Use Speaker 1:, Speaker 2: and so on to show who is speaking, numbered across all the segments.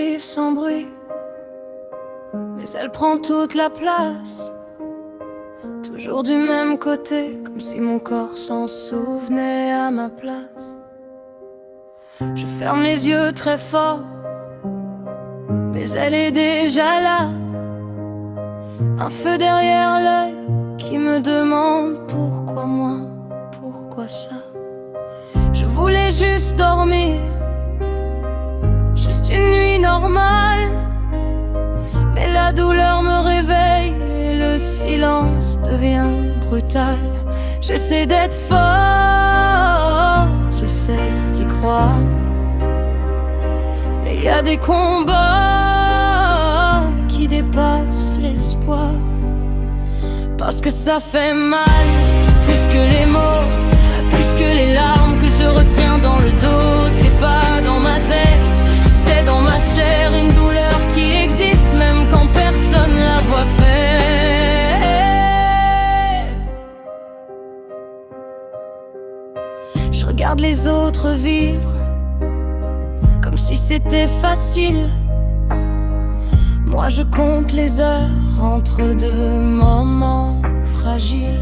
Speaker 1: arrive sans bruit, mais elle prend toute la place. Toujours du même côté, comme si mon corps s'en souvenait à ma place. Je ferme les yeux très fort, mais elle est déjà là. Un feu derrière l'œil qui me demande pourquoi moi, pourquoi ça. Je voulais juste dormir, juste une nuit normale, mais la douleur me réveille et le silence devient brutal. J'essaie d'être fort, j'essaie d'y croire, mais y a des combats qui dépassent l'espoir. Parce que ça fait mal, plus que les mots, plus que les larmes que je retiens dans le dos. C'est pas dans ma tête, c'est dans ma chair, une douleur qui existe même quand personne la voit faire. Je regarde les autres vivre comme si c'était facile. Moi je compte les heures entre deux moments fragiles.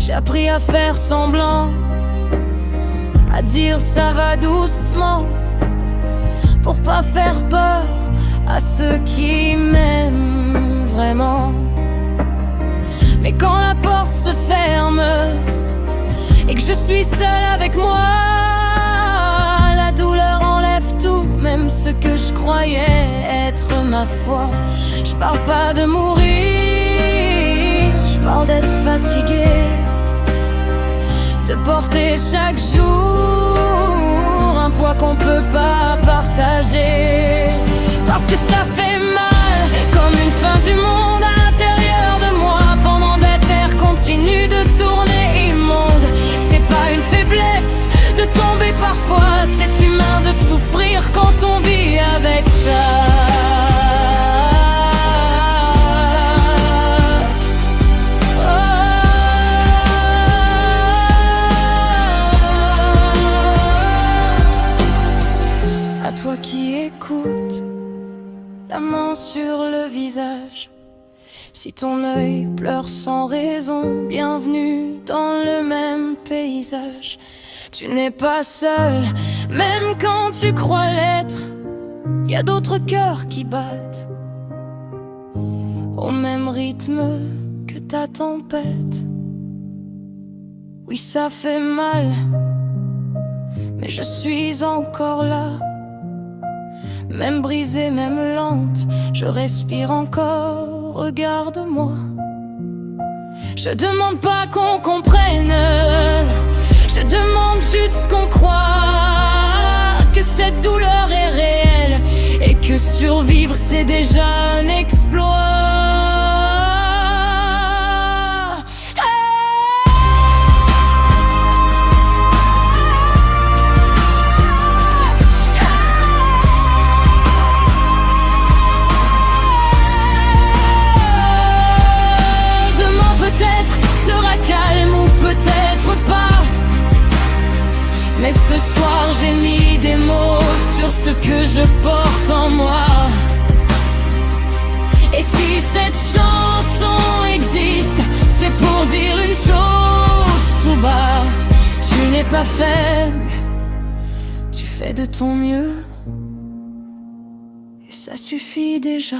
Speaker 1: J'ai appris à faire semblant, à dire ça va doucement, pour pas faire peur à ceux qui m'aiment vraiment. Mais quand la porte se ferme et que je suis seule avec moi, la douleur enlève tout, même ce que je croyais être ma foi. Je parle pas de mourir, je parle d'être fatigué, de porter chaque jour un poids qu'on peut pas partager. Parce que ça fait mal, comme une fin du monde à l'intérieur de moi, pendant des terres continuent de tourner immonde. C'est pas une faiblesse de tomber parfois, c'est humain de souffrir quand on vit avec ça. À toi qui écoutes, la main sur le visage. Si ton œil pleure sans raison, bienvenue dans le même paysage. Tu n'es pas seul, même quand tu crois l'être. Y a d'autres cœurs qui battent au même rythme que ta tempête. Oui, ça fait mal, mais je suis encore là. Même brisée, même lente, je respire encore, regarde-moi. Je demande pas qu'on comprenne, je demande juste qu'on croit que cette douleur est réelle et que survivre c'est déjà un exploit. Mais ce soir j'ai mis des mots sur ce que je porte en moi. Et si cette chanson existe, c'est pour dire une chose tout bas. Tu n'es pas faible, tu fais de ton mieux, et ça suffit déjà.